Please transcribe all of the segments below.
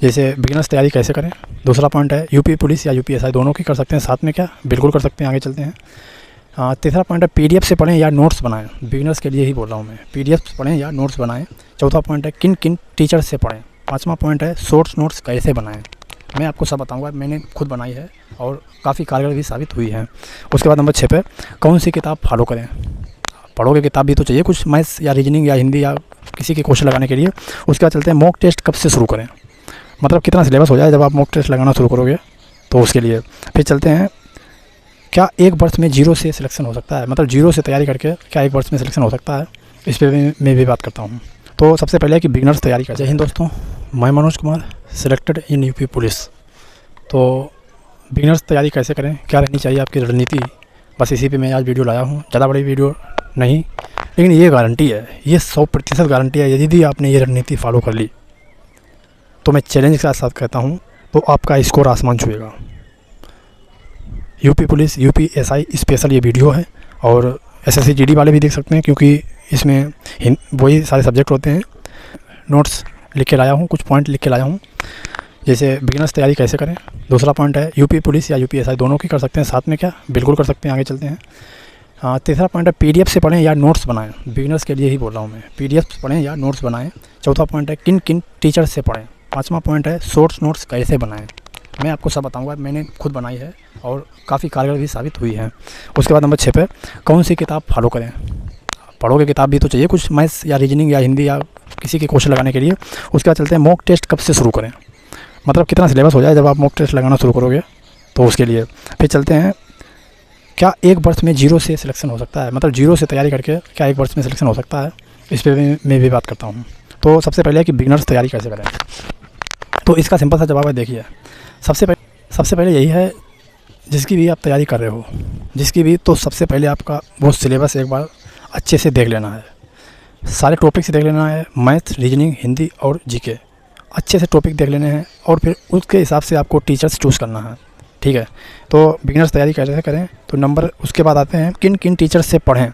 जैसे बिगिनर्स तैयारी कैसे करें। दूसरा पॉइंट है यूपी पुलिस या यूपीएसआई दोनों की कर सकते हैं साथ में, क्या बिल्कुल कर सकते हैं, आगे चलते हैं। तीसरा पॉइंट है पीडीएफ से पढ़ें या नोट्स बनाएं, बिगिनर्स के लिए ही बोल रहा हूँ मैं, पीडीएफ से पढ़ें या नोट्स बनाएं। चौथा पॉइंट है किन किन टीचर से पढ़ें। पाँचवा पॉइंट है शॉर्ट्स नोट्स कैसे बनाएं। मैं आपको सब बताऊंगा, मैंने खुद बनाई है और काफ़ी कारगर भी साबित हुई है। उसके बाद नंबर 6 पे कौन सी किताब फॉलो करें। पढ़ोगे किताब भी तो चाहिए कुछ, मैथ्स या रीजनिंग या हिंदी या किसी के क्वेश्चन लगाने के लिए। उसके बाद चलते हैं मॉक टेस्ट कब से शुरू करें, मतलब कितना सिलेबस हो जाए जब आप मॉक टेस्ट लगाना शुरू करोगे, तो उसके लिए। फिर चलते हैं क्या एक वर्ष में 0 से सिलेक्शन हो सकता है, मतलब 0 से तैयारी करके क्या एक वर्ष में सिलेक्शन हो सकता है, इस पर मैं भी बात करता हूँ। तो सबसे पहले कि बिगिनर्स तैयारी कर। जय हिंद दोस्तों, मैं Manoj Kumar, selected in UP police. तो बिगिनर्स तैयारी कैसे करें, क्या रहनी चाहिए आपकी रणनीति, बस इसी पे मैं आज वीडियो लाया हूँ। ज़्यादा बड़ी वीडियो नहीं, लेकिन ये गारंटी है, ये 100% गारंटी है, यदि आपने ये रणनीति फॉलो कर ली तो मैं चैलेंज के साथ कहता हूँ तो आपका स्कोर आसमान छुएगा। यूपी पुलिस यूपीएसआई स्पेशल ये वीडियो है, और एसएससी जीडी वाले भी देख सकते हैं, क्योंकि इसमें वही सारे सब्जेक्ट होते हैं। नोट्स लिख के लाया हूँ, कुछ पॉइंट लिख के लाया हूँ। जैसे बिगिनर्स तैयारी कैसे करें। दूसरा पॉइंट है यूपी पुलिस या यूपीएसआई दोनों की कर सकते हैं साथ में, क्या बिल्कुल कर सकते हैं, आगे चलते हैं। तीसरा पॉइंट है पीडीएफ से पढ़ें या नोट्स बनाएं, बिगिनर्स के लिए ही बोल रहा हूँ मैं, पीडीएफ से पढ़ें या नोट्स बनाएं। चौथा पॉइंट है किन किन टीचर से पढ़ें। पाँचवा पॉइंट है शॉर्ट्स नोट्स कैसे बनाएं। मैं आपको सब बताऊंगा, मैंने खुद बनाई है और काफ़ी कारगर भी साबित हुई है। उसके बाद नंबर 6 पे कौन सी किताब फॉलो करें। पढ़ोगे किताब भी तो चाहिए कुछ, मैथ्स या रीजनिंग या हिंदी या किसी के क्वेश्चन लगाने के लिए। उसके बाद चलते हैं मॉक टेस्ट कब से शुरू करें, मतलब कितना सिलेबस हो जाए जब आप मॉक टेस्ट लगाना शुरू करोगे, तो उसके लिए। फिर चलते हैं क्या एक वर्ष में 0 से सिलेक्शन हो सकता है, मतलब 0 से तैयारी करके क्या एक वर्ष में सिलेक्शन हो सकता है, इस पर मैं भी बात करता हूँ। तो सबसे पहले कि बिगिनर्स तैयारी कैसे करें, तो इसका सिंपल सा जवाब है, देखिए सबसे पहले यही है, जिसकी भी आप तैयारी कर रहे हो, जिसकी भी, तो सबसे पहले आपका वो सिलेबस एक बार अच्छे से देख लेना है, सारे टॉपिक से देख लेना है, मैथ रीजनिंग हिंदी और जीके अच्छे से टॉपिक देख लेने हैं, और फिर उसके हिसाब से आपको टीचर्स चूज़ करना है, ठीक है। तो बिगिनर्स तैयारी कैसे करें, तो नंबर उसके बाद आते हैं किन किन टीचर से पढ़ें,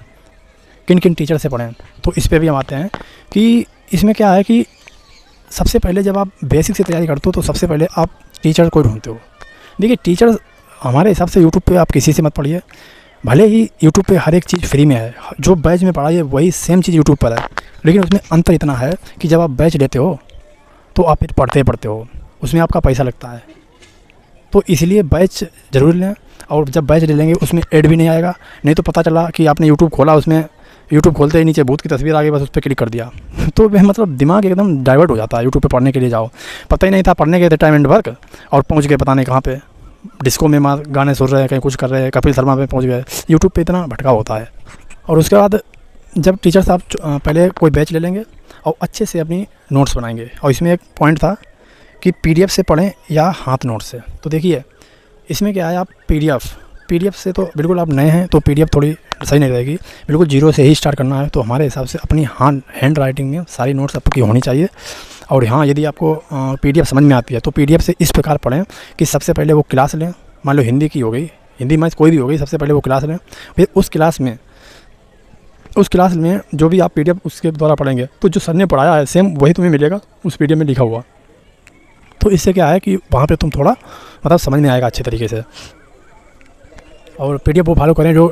किन किन टीचर से पढ़ें। तो इस पर भी हम आते हैं कि इसमें क्या है कि सबसे पहले जब आप बेसिक से तैयारी करते हो तो सबसे पहले आप टीचर को ढूंढते हो। देखिए टीचर हमारे हिसाब से यूट्यूब पे आप किसी से मत पढ़िए, भले ही यूट्यूब पे हर एक चीज़ फ्री में है, जो बैच में पढ़ाई है वही सेम चीज़ यूट्यूब पर है, लेकिन उसमें अंतर इतना है कि जब आप बैच लेते हो तो आप फिर पढ़ते हो, उसमें आपका पैसा लगता है, तो इसलिए बैच ज़रूर लें। और जब बैच ले लेंगे उसमें ऐड भी नहीं आएगा, नहीं तो पता चला कि आपने यूट्यूब खोला, उसमें यूट्यूब खोलते ही नीचे भूत की तस्वीर आ गई, बस उस पर क्लिक कर दिया तो मतलब दिमाग एकदम डाइवर्ट हो जाता है। यूट्यूब पे पढ़ने के लिए जाओ, पता ही नहीं था, पढ़ने के थे टाइम एंड वर्क, और पहुंच गए पता नहीं कहाँ पे, डिस्को में गाने सुन रहे हैं, कहीं कुछ कर रहे हैं, कपिल शर्मा पे पहुंच गए। यूट्यूब पे इतना भटका होता है। और उसके बाद जब टीचर साहब पहले कोई बैच ले लेंगे और अच्छे से अपनी नोट्स बनाएंगे, और इसमें एक पॉइंट था कि पीडीएफ से पढ़ें या हाथ नोट से। तो देखिए इसमें क्या है, आप पीडीएफ से तो बिल्कुल आप नए हैं तो पीडीएफ थोड़ी सही नहीं रहेगी, बिल्कुल 0 से ही स्टार्ट करना है। तो हमारे हिसाब से अपनी हैंड राइटिंग में सारी नोट्स आपकी होनी चाहिए। और हाँ, यदि आपको पीडीएफ समझ में आती है तो पीडीएफ से इस प्रकार पढ़ें कि सबसे पहले वो क्लास लें, मान लो हिंदी की हो गई, हिंदी मैथ कोई भी हो गई, सबसे पहले वो क्लास लें, फिर उस क्लास में जो भी आप पीडीएफ उसके द्वारा पढ़ेंगे तो जो सर ने पढ़ाया है सेम वही तुम्हें मिलेगा उस पीडीएफ में लिखा हुआ। तो इससे क्या है कि वहाँ पे तुम थोड़ा मतलब समझ में आएगा अच्छे तरीके से। और पीडीएफ वो फॉलो करें जो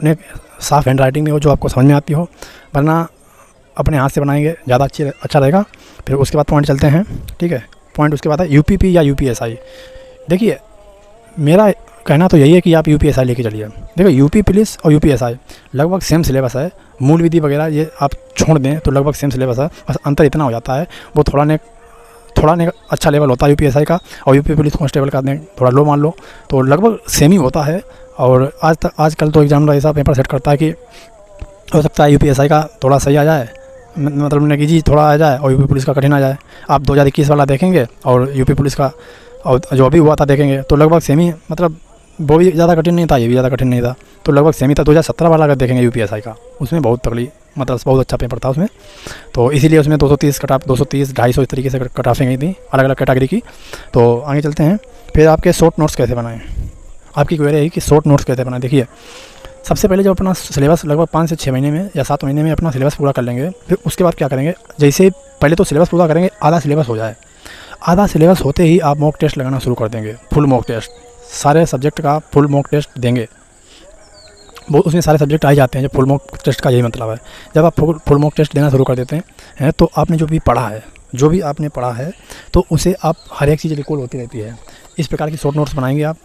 साफ हैंड राइटिंग में हो, जो आपको समझ में आती हो, वरना अपने हाथ से बनाएंगे ज़्यादा अच्छा रहेगा। फिर उसके बाद पॉइंट चलते हैं, ठीक है। पॉइंट उसके बाद है यूपीपी या यूपीएसआई। देखिए मेरा कहना तो यही है कि आप यूपीएसआई लेके चलिए। देखो यूपी पुलिस और यूपीएसआई लगभग सेम सिलेबस है, मूल विधि वगैरह ये आप छोड़ दें तो लगभग सेम सिलेबस है, बस अंतर इतना हो जाता है वो थोड़ा ने अच्छा लेवल होता है यूपीएसआई का, और यूपी पुलिस कांस्टेबल का थोड़ा लो मान लो, तो लगभग सेम ही होता है। और आजकल तो एग्जामिनर ऐसा पेपर सेट करता है कि हो सकता है यूपीएसआई का थोड़ा सही आ जाए, मतलब ने कि जी थोड़ा आ जाए, और यूपी पुलिस का कठिन आ जाए। आप 2021 वाला देखेंगे और यूपी पुलिस का और जो अभी हुआ था देखेंगे तो लगभग सेम ही, मतलब वो भी ज़्यादा कठिन नहीं था, ये भी ज़्यादा कठिन नहीं था, तो लगभग सेम ही था। 2017 वाला अगर देखेंगे यूपीएसआई का, उसमें बहुत तगड़ी मतलब बहुत अच्छा पेपर था उसमें, तो इसीलिए उसमें 230 कट ऑफ 230 250 इस तरीके से कट ऑफें गई थी अलग अलग कैटेगरी की। तो आगे चलते हैं। फिर आपके शॉर्ट नोट्स कैसे बनाएं, आपकी क्वेरी है कि शॉर्ट नोट्स कैसे बनाएं। देखिए सबसे पहले जब अपना सिलेबस लगभग 5 से 6 महीने में या 7 महीने में अपना सिलेबस पूरा कर लेंगे, फिर उसके बाद क्या करेंगे, जैसे पहले तो सिलेबस पूरा करेंगे, आधा सिलेबस हो जाए, आधा सिलेबस होते ही आप मॉक टेस्ट लगाना शुरू कर देंगे, फुल मॉक टेस्ट, सारे सब्जेक्ट का फुल मॉक टेस्ट देंगे। वो उसमें सारे सब्जेक्ट आ ही जाते हैं, जब फुल मॉक टेस्ट का यही मतलब है। जब आप फुल मॉक टेस्ट देना शुरू कर देते हैं तो आपने जो भी पढ़ा है, जो भी आपने पढ़ा है तो उसे आप हर एक चीज़ रिकॉल होती रहती है। इस प्रकार की शॉर्ट नोट्स बनाएंगे आप,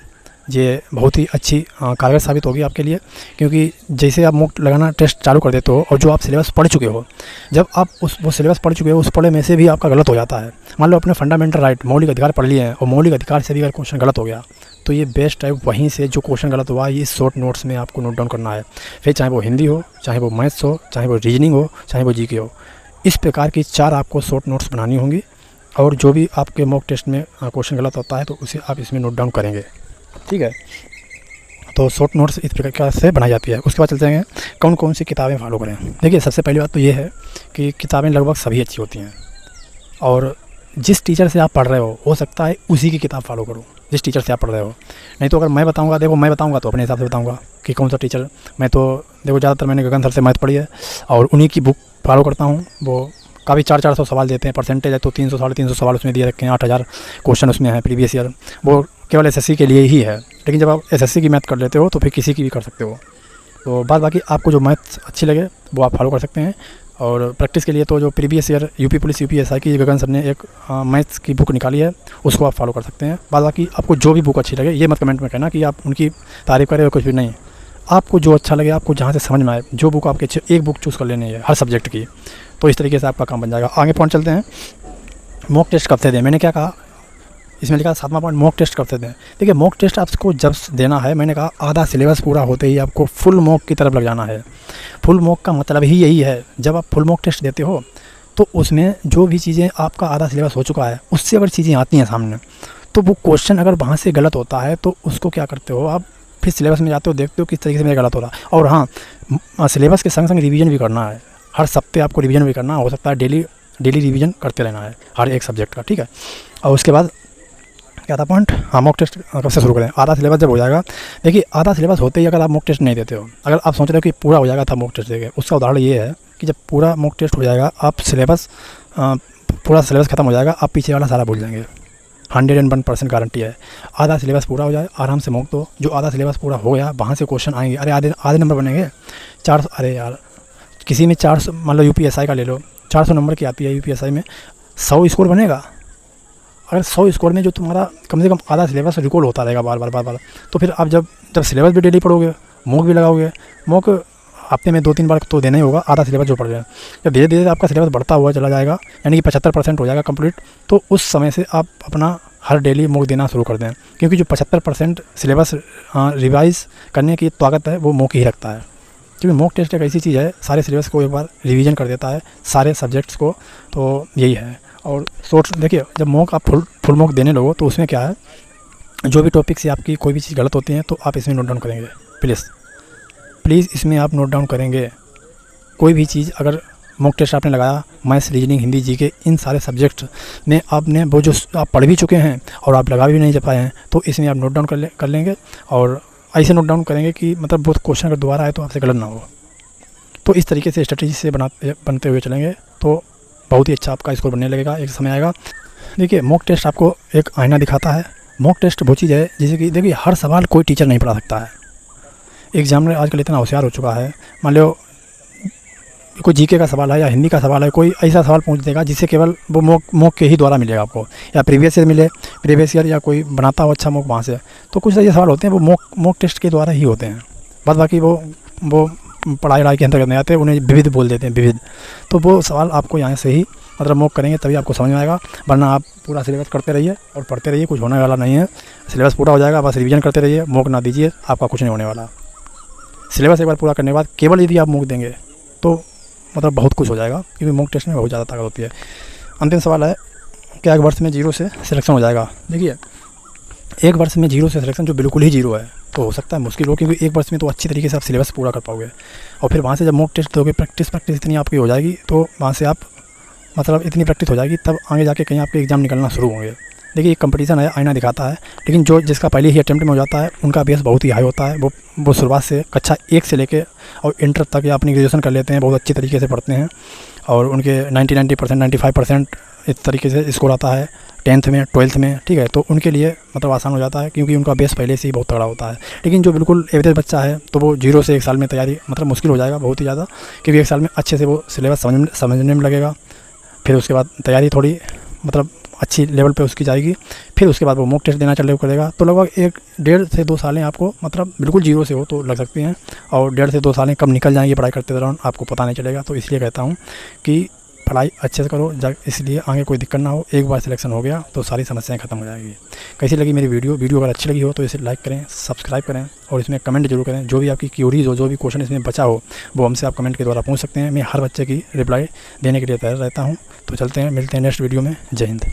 ये बहुत ही अच्छी कारगर साबित होगी आपके लिए, क्योंकि जैसे आप मॉक लगाना टेस्ट चालू कर देते हो और जो आप सिलेबस पढ़ चुके हो, जब आप वो सिलेबस पढ़ चुके हो, उस पढ़े में से भी आपका गलत हो जाता है। मान लो अपने फंडामेंटल राइट, मौलिक अधिकार पढ़ लिए हैं और मौलिक अधिकार से भी अगर क्वेश्चन गलत हो गया तो ये बेस्ट है वहीं से जो क्वेश्चन गलत हुआ ये शॉर्ट नोट्स में आपको नोट डाउन करना है। फिर चाहे वो हिंदी हो, चाहे वो मैथ्स हो, चाहे वो रीजनिंग हो, चाहे वो जीके हो, इस प्रकार की 4 आपको शॉर्ट नोट्स बनानी होंगी। और जो भी आपके मॉक टेस्ट में क्वेश्चन गलत होता है तो उसे आप इसमें नोट डाउन करेंगे, ठीक है। तो शॉर्ट नोट्स इस प्रकार से बनाई जाती है। उसके बाद चलते हैं कौन कौन सी किताबें फॉलो करें। देखिए, सबसे पहली बात तो ये है कि किताबें लगभग सभी अच्छी होती हैं और जिस टीचर से आप पढ़ रहे हो सकता है उसी की किताब फॉलो करो, जिस टीचर से आप पढ़ रहे हो। नहीं तो अगर मैं बताऊंगा, देखो मैं बताऊंगा तो अपने हिसाब से बताऊंगा कि कौन सा टीचर। मैं तो देखो ज़्यादातर मैंने गगन सर से मैथ पढ़ी है और उन्हीं की बुक फॉलो करता हूँ। वो काफ़ी 400-400 सवाल देते हैं, परसेंटेज है तो 300 साढ़े 300 सवाल उसमें दिए रखे हैं, 8000 क्वेश्चन उसमें है प्रीवियस ईयर। वो केवल एसएससी के लिए ही है, लेकिन जब आप एसएससी की मैथ कर लेते हो तो फिर किसी की भी कर सकते हो। तो बाद बाकी आपको जो मैथ अच्छी लगे वो आप फॉलो कर सकते हैं। और प्रैक्टिस के लिए तो जो previous year UP police UPSI की गगन सर ने एक मैथ्स की बुक निकाली है, उसको आप फॉलो कर सकते हैं। बाद बाकी आपको जो भी बुक अच्छी लगे, ये मत कमेंट में कहना कि आप उनकी तारीफ़ करें और कुछ भी नहीं। आपको जो अच्छा लगे, आपको जहाँ से समझ में आए, जो बुक आपके अच्छे, एक बुक चूज़ कर लेनी है हर सब्जेक्ट की, तो इस तरीके से आपका काम बन जाएगा। आगे पॉइंट चलते हैं, मॉक टेस्ट कब से दें। मैंने क्या कहा, इसमें लिखा 7वां पॉइंट, मॉक टेस्ट कब से दें। देखिए, मॉक टेस्ट आपको जब देना है, मैंने कहा आधा सिलेबस पूरा होते ही आपको फुल मॉक की तरफ लग जाना है। फुल मॉक का मतलब ही यही है, जब आप फुल मॉक टेस्ट देते हो तो उसमें जो भी चीज़ें आपका आधा सिलेबस हो चुका है उससे अगर चीज़ें आती हैं सामने, तो वो क्वेश्चन अगर वहाँ से गलत होता है तो उसको क्या करते हो आप, फिर सिलेबस में जाते हो, देखते हो किस तरीके से मेरा गलत हो रहा है। और हाँ, सिलेबस के संग संग रिवीजन भी करना है, हर सप्ते आपको रिवीजन भी करना हो सकता है, डेली रिवीजन करते रहना है हर एक सब्जेक्ट का, ठीक है। और उसके बाद क्या था पॉइंट, हाँ, मॉक टेस्ट कब से शुरू करें। आधा सिलेबस जब हो जाएगा, देखिए आधा सिलेबस होते ही अगर आप मॉक टेस्ट नहीं देते हो, अगर आप सोच रहे हो कि पूरा हो जाएगा तब मॉक टेस्ट देंगे, उसका उदाहरण ये है कि जब पूरा मॉक टेस्ट हो जाएगा, आप पूरा सिलेबस खत्म हो जाएगा, आप पीछे वाला सारा भूल जाएंगे। 101% गारंटी है। आधा सिलेबस पूरा हो जाए, आराम से मॉक दो, जो आधा सिलेबस पूरा हो गया वहाँ से क्वेश्चन आएंगे। अरे आधे नंबर बनेंगे 400, अरे यार किसी में 400, मान लो यूपीएसआई का ले लो, 400 नंबर की आती है यूपीएसआई में, 100 स्कोर बनेगा। अगर 100 स्कोर में जो तुम्हारा कम से कम आधा सिलेबस रिकॉल होता रहेगा बार बार, तो फिर आप जब सिलेबस भी डेली पढ़ोगे, मॉक भी लगाओगे, मॉक हफ्ते में 2-3 बार तो देना ही होगा आधा सिलेबस जो पढ़ रहे हैं। जब धीरे धीरे आपका सिलेबस बढ़ता हुआ चला जाएगा, यानी कि 75% हो जाएगा कंप्लीट, तो उस समय से आप अपना हर डेली मॉक देना शुरू कर दें, क्योंकि जो 75% सिलेबस रिवाइज़ करने की ताकत है वो मॉक ही रखता है। क्योंकि मॉक टेस्ट एक ऐसी चीज़ है, सारे सिलेबस को एक बार रिवीजन कर देता है, सारे सब्जेक्ट्स को, तो यही है। और शॉर्ट देखिए, जब मॉक आप फुल मॉक देने लगो तो उसमें क्या है, जो भी टॉपिक से आपकी कोई भी चीज़ गलत होती है तो आप इसमें नोट डाउन करेंगे। प्लीज़ इसमें आप नोट डाउन करेंगे। कोई भी चीज़ अगर मॉक टेस्ट आपने लगाया, मैथ्स, रीजनिंग, हिंदी, जीके, इन सारे सब्जेक्ट में आपने वो जो आप पढ़ भी चुके हैं और आप लगा भी नहीं पाए हैं, तो इसमें आप नोट डाउन कर लेंगे। और ऐसे नोट डाउन करेंगे कि मतलब वो क्वेश्चन अगर दोबारा आए तो आपसे गलत ना हो। तो इस तरीके से स्ट्रेटजी से बनते हुए चलेंगे तो बहुत ही अच्छा आपका स्कोर बनने लगेगा, एक समय आएगा। देखिए, मॉक टेस्ट आपको एक आईना दिखाता है। मॉक टेस्ट वो चीज़ है जैसे कि देखिए, हर सवाल कोई टीचर नहीं पढ़ा सकता है। एग्जामिनर आजकल इतना होशियार हो चुका है, मान लो कोई जीके का सवाल है या हिंदी का सवाल है, कोई ऐसा सवाल पूछ देगा जिससे केवल वो मॉक के ही द्वारा मिलेगा आपको, या प्रीवियस ईयर या कोई बनाता हो अच्छा मॉक वहाँ से। तो कुछ ऐसे सवाल होते हैं वो मॉक टेस्ट के द्वारा ही होते हैं। बाद बाकी वो पढ़ाई के अंतर्गत नहीं आते, उन्हें विविध बोल देते हैं, विविध। तो वो सवाल आपको यहाँ से ही मतलब मॉक करेंगे तभी आपको समझ में आएगा, वरना आप पूरा सिलेबस करते रहिए और पढ़ते रहिए, कुछ होने वाला नहीं है। सिलेबस पूरा हो जाएगा, बस रिवीजन करते रहिए, मॉक ना दीजिए, आपका कुछ नहीं होने वाला। सिलेबस एक बार पूरा करने के बाद केवल यदि आप मॉक देंगे तो मतलब बहुत कुछ हो जाएगा, क्योंकि मॉक टेस्ट में बहुत ज़्यादा ताकत होती है। अंतिम सवाल है, क्या एक वर्ष में 0 से सिलेक्शन हो जाएगा। देखिए, एक वर्ष में 0 से सिलेक्शन जो बिल्कुल ही 0 है तो हो सकता है मुश्किल हो, क्योंकि एक वर्ष में तो अच्छी तरीके से आप सिलेबस पूरा कर पाओगे। और फिर वहाँ से जब मॉक टेस्ट दोगे, प्रैक्टिस इतनी आपकी हो जाएगी, तो वहाँ से आप मतलब इतनी प्रैक्टिस हो जाएगी, तब आगे जाके कहीं आपके एग्ज़ाम निकलना शुरू होंगे। देखिए, एक कंपटीशन है, आईना दिखाता है, लेकिन जिसका पहले ही अटेम्प्ट में हो जाता है उनका बेस बहुत ही हाई होता है। वो शुरुआत से कक्षा 1 से लेके और इंटर तक या अपनी ग्रेजुएशन कर लेते हैं, बहुत अच्छी तरीके से पढ़ते हैं और उनके 90% 95% इस तरीके से स्कोर आता है। 10th में 12th में, ठीक है, तो उनके लिए मतलब आसान हो जाता है क्योंकि उनका बेस पहले से ही बहुत तगड़ा होता है। लेकिन जो बिल्कुल एवरेज बच्चा है तो वो 0 से 1 साल में तैयारी मतलब मुश्किल हो जाएगा बहुत ही ज़्यादा, क्योंकि 1 साल में अच्छे से वो सिलेबस समझने में लगेगा। फिर उसके बाद तैयारी थोड़ी मतलब अच्छी लेवल पे उसकी जाएगी। फिर उसके बाद वो मॉक टेस्ट देना चालू करेगा। तो लगभग 1.5 से 2 सालें आपको मतलब बिल्कुल 0 से हो तो लग सकती हैं, और 1.5 से 2 सालें कब निकल जाएंगी पढ़ाई करते दौरान आपको पता नहीं चलेगा। तो इसलिए कहता हूँ कि पढ़ाई अच्छे से करो, इसलिए आगे कोई दिक्कत ना हो। एक बार सिलेक्शन हो गया तो सारी समस्याएं खत्म हो जाएगी। कैसी लगी मेरी वीडियो अगर अच्छी लगी हो तो इसे लाइक करें, सब्सक्राइब करें और इसमें कमेंट जरूर करें। जो भी आपकी क्यूरीज हो, जो भी क्वेश्चन इसमें बचा हो, वो हमसे आप कमेंट के द्वारा पूछ सकते हैं। मैं हर बच्चे की रिप्लाई देने के लिए तैयार रहता हूँ। तो चलते हैं, मिलते हैं नेक्स्ट वीडियो में। जय हिंद।